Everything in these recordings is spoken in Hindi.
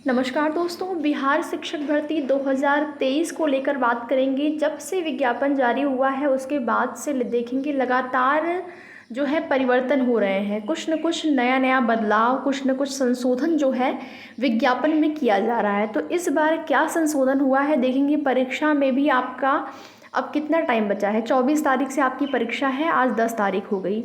नमस्कार दोस्तों, बिहार शिक्षक भर्ती 2023 को लेकर बात करेंगे। जब से विज्ञापन जारी हुआ है उसके बाद से देखेंगे लगातार जो है परिवर्तन हो रहे हैं। कुछ न कुछ नया बदलाव, कुछ न कुछ संशोधन जो है विज्ञापन में किया जा रहा है। तो इस बार क्या संशोधन हुआ है देखेंगे। परीक्षा में भी आपका अब कितना टाइम बचा है। 24 तारीख से आपकी परीक्षा है, आज 10 तारीख हो गई।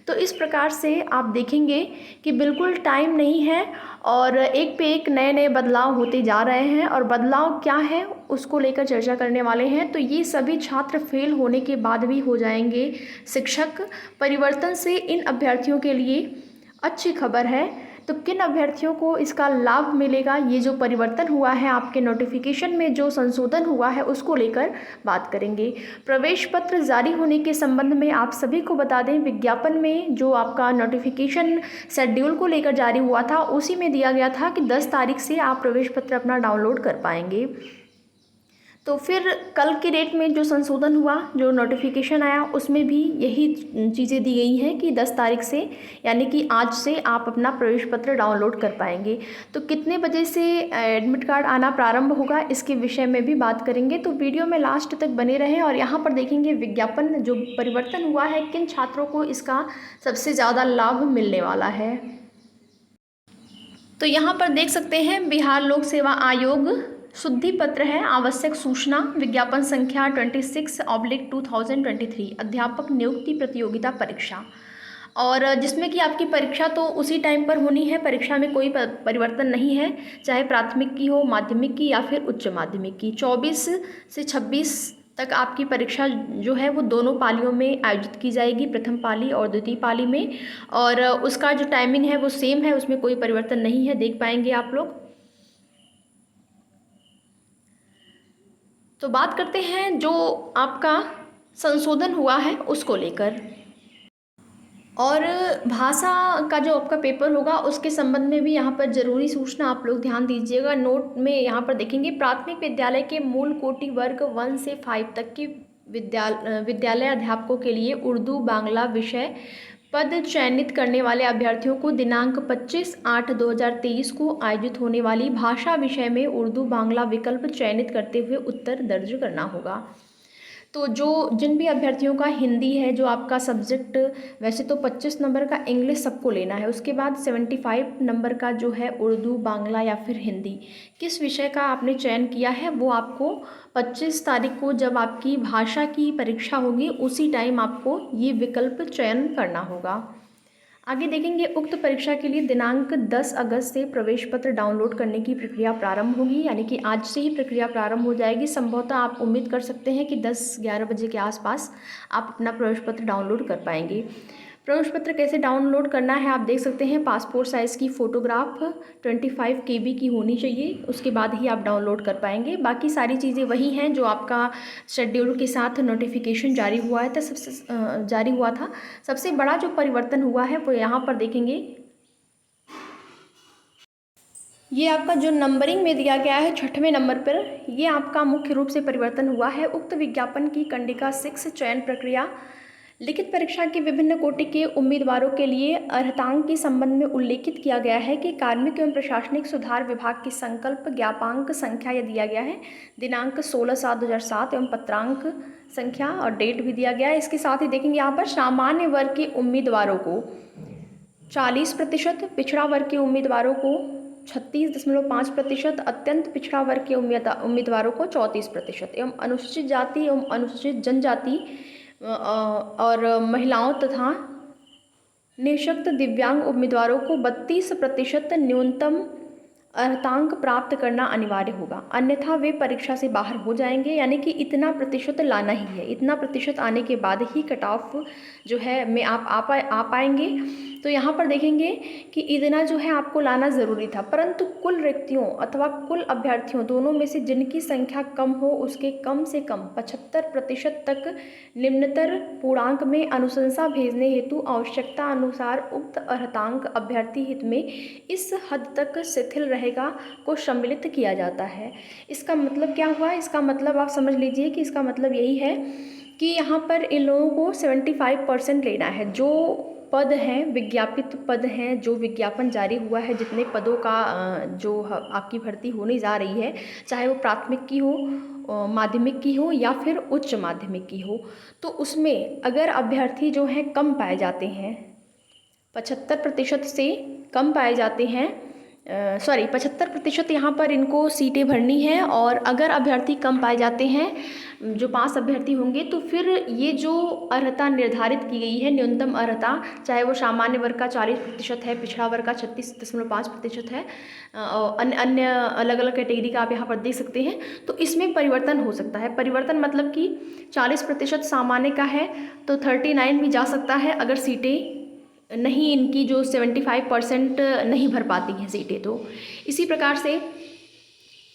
तो इस प्रकार से आप देखेंगे कि बिल्कुल टाइम नहीं है और एक पे एक नए बदलाव होते जा रहे हैं। और बदलाव क्या है उसको लेकर चर्चा करने वाले हैं। तो ये सभी छात्र फेल होने के बाद भी हो जाएंगे शिक्षक। परिवर्तन से इन अभ्यर्थियों के लिए अच्छी खबर है। तो किन अभ्यर्थियों को इसका लाभ मिलेगा, ये जो परिवर्तन हुआ है आपके नोटिफिकेशन में, जो संशोधन हुआ है उसको लेकर बात करेंगे। प्रवेश पत्र जारी होने के संबंध में आप सभी को बता दें, विज्ञापन में जो आपका नोटिफिकेशन शेड्यूल को लेकर जारी हुआ था उसी में दिया गया था कि 10 तारीख से आप प्रवेश पत्र अपना डाउनलोड कर पाएंगे। तो फिर कल की डेट में जो संशोधन हुआ, जो नोटिफिकेशन आया, उसमें भी यही चीज़ें दी गई हैं कि 10 तारीख से यानी कि आज से आप अपना प्रवेश पत्र डाउनलोड कर पाएंगे। तो कितने बजे से एडमिट कार्ड आना प्रारंभ होगा इसके विषय में भी बात करेंगे। तो वीडियो में लास्ट तक बने रहें। और यहाँ पर देखेंगे विज्ञापन जो परिवर्तन हुआ है, किन छात्रों को इसका सबसे ज़्यादा लाभ मिलने वाला है। तो यहाँ पर देख सकते हैं बिहार लोक सेवा आयोग शुद्धि पत्र है, आवश्यक सूचना, विज्ञापन संख्या 26/2023 अध्यापक नियुक्ति प्रतियोगिता परीक्षा। और जिसमें कि आपकी परीक्षा तो उसी टाइम पर होनी है। परीक्षा में कोई परिवर्तन नहीं है, चाहे प्राथमिक की हो, माध्यमिक की या फिर उच्च माध्यमिक की। 24 से 26 तक आपकी परीक्षा जो है वो दोनों पालियों में आयोजित की जाएगी, प्रथम पाली और द्वितीय पाली में। और उसका जो टाइमिंग है वो सेम है, उसमें कोई परिवर्तन नहीं है, देख पाएंगे आप लोग। तो बात करते हैं जो आपका संशोधन हुआ है उसको लेकर। और भाषा का जो आपका पेपर होगा उसके संबंध में भी यहाँ पर ज़रूरी सूचना आप लोग ध्यान दीजिएगा। नोट में यहाँ पर देखेंगे प्राथमिक विद्यालय के मूल कोटि वर्ग 1 से 5 तक की विद्यालय अध्यापकों के लिए उर्दू बांग्ला विषय पद चयनित करने वाले अभ्यर्थियों को दिनांक 25/8/2023 को आयोजित होने वाली भाषा विषय में उर्दू बांग्ला विकल्प चयनित करते हुए उत्तर दर्ज करना होगा। तो जिन भी अभ्यर्थियों का हिंदी है जो आपका सब्जेक्ट, वैसे तो 25 नंबर का इंग्लिश सबको लेना है, उसके बाद 75 नंबर का जो है उर्दू बांग्ला या फिर हिंदी, किस विषय का आपने चयन किया है वो आपको 25 तारीख को जब आपकी भाषा की परीक्षा होगी उसी टाइम आपको ये विकल्प चयन करना होगा। आगे देखेंगे उक्त परीक्षा के लिए दिनांक 10 अगस्त से प्रवेश पत्र डाउनलोड करने की प्रक्रिया प्रारंभ होगी, यानी कि आज से ही प्रक्रिया प्रारंभ हो जाएगी। संभवतः आप उम्मीद कर सकते हैं कि 10-11 बजे के आसपास आप अपना प्रवेश पत्र डाउनलोड कर पाएंगे। प्रवेश पत्र कैसे डाउनलोड करना है आप देख सकते हैं। पासपोर्ट साइज़ की फ़ोटोग्राफ 25 KB की होनी चाहिए, उसके बाद ही आप डाउनलोड कर पाएंगे। बाकी सारी चीज़ें वही हैं जो आपका शेड्यूल के साथ नोटिफिकेशन जारी हुआ है, तो जारी हुआ था। सबसे बड़ा जो परिवर्तन हुआ है वो यहाँ पर देखेंगे, ये आपका जो नंबरिंग में दिया गया है 6वें नंबर पर, ये आपका मुख्य रूप से परिवर्तन हुआ है। उक्त विज्ञापन की कंडिका 6 चयन प्रक्रिया लिखित परीक्षा के विभिन्न कोटि के उम्मीदवारों के लिए अर्हतांक के संबंध में उल्लेखित किया गया है कि कार्मिक एवं प्रशासनिक सुधार विभाग की संकल्प ज्ञापांक संख्या यह दिया गया है, दिनांक 16/7/2007 एवं पत्रांक संख्या और डेट भी दिया गया है। इसके साथ ही देखेंगे यहाँ पर सामान्य वर्ग के उम्मीदवारों को 40%, पिछड़ा वर्ग के उम्मीदवारों को 36.5%, अत्यंत पिछड़ा वर्ग के उम्मीदवारों को 34% एवं अनुसूचित जाति एवं अनुसूचित जनजाति और महिलाओं तथा निःशक्त दिव्यांग उम्मीदवारों को 32% न्यूनतम अर्हतांक प्राप्त करना अनिवार्य होगा, अन्यथा वे परीक्षा से बाहर हो जाएंगे। यानी कि इतना प्रतिशत लाना ही है, इतना प्रतिशत आने के बाद ही कट ऑफ जो है में आप आ पाएंगे। तो यहाँ पर देखेंगे कि इतना जो है आपको लाना ज़रूरी था, परंतु कुल रिक्तियों अथवा कुल अभ्यर्थियों दोनों में से जिनकी संख्या कम हो उसके कम से कम 75% तक निम्नतर पूर्णांक में अनुशंसा भेजने हेतु आवश्यकता अनुसार उक्त अर्हतांक अभ्यर्थी हित में इस हद तक शिथिल रहेगा को सम्मिलित किया जाता है। इसका मतलब क्या हुआ? इसका मतलब आप समझ लीजिए कि इसका मतलब यही है कि यहाँ पर इन लोगों को 75% लेना है। जो पद हैं, विज्ञापित पद हैं, जो विज्ञापन जारी हुआ है, जितने पदों का जो आपकी भर्ती होने जा रही है, चाहे वो प्राथमिक की हो, माध्यमिक की हो या फिर उच्च माध्यमिक की हो, तो उसमें अगर अभ्यर्थी जो हैं कम पाए जाते हैं, 75% से कम पाए जाते हैं, 75% यहाँ पर इनको सीटें भरनी है, और अगर अभ्यर्थी कम पाए जाते हैं, जो 5 अभ्यर्थी होंगे, तो फिर ये जो अर्हता निर्धारित की गई है, न्यूनतम अर्हता, चाहे वो सामान्य वर्ग का 40% है, पिछड़ा वर्ग का 36.5% है, और अन्य अलग अलग कैटेगरी का आप यहाँ पर देख सकते हैं, तो इसमें परिवर्तन हो सकता है। परिवर्तन मतलब कि 40% सामान्य का है तो 39 भी जा सकता है, अगर सीटें नहीं, इनकी जो 75% नहीं भर पाती हैं सीटें। तो इसी प्रकार से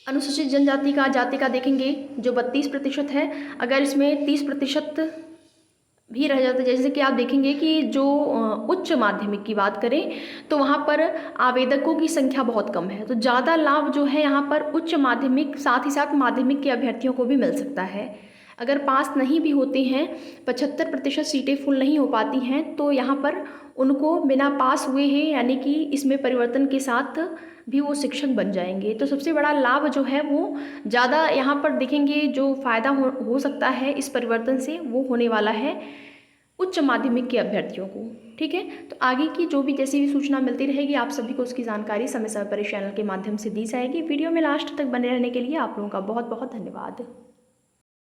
अनुसूचित जनजाति का जाति का देखेंगे, जो 32% है, अगर इसमें 30% भी रह जाता है, जैसे कि आप देखेंगे कि जो उच्च माध्यमिक की बात करें तो वहाँ पर आवेदकों की संख्या बहुत कम है, तो ज़्यादा लाभ जो है यहाँ पर उच्च माध्यमिक, साथ ही साथ माध्यमिक के अभ्यर्थियों को भी मिल सकता है। अगर पास नहीं भी होते हैं, 75% सीटें फुल नहीं हो पाती हैं, तो यहाँ पर उनको बिना पास हुए हैं, यानी कि इसमें परिवर्तन के साथ भी वो शिक्षक बन जाएंगे। तो सबसे बड़ा लाभ जो है वो ज़्यादा यहाँ पर देखेंगे, जो फ़ायदा हो सकता है इस परिवर्तन से, वो होने वाला है उच्च माध्यमिक के अभ्यर्थियों को। ठीक है, तो आगे की जो भी जैसी भी सूचना मिलती रहेगी, आप सभी को उसकी जानकारी समय समय पर इस चैनल के माध्यम से दी जाएगी। वीडियो में लास्ट तक बने रहने के लिए आप लोगों का बहुत बहुत धन्यवाद।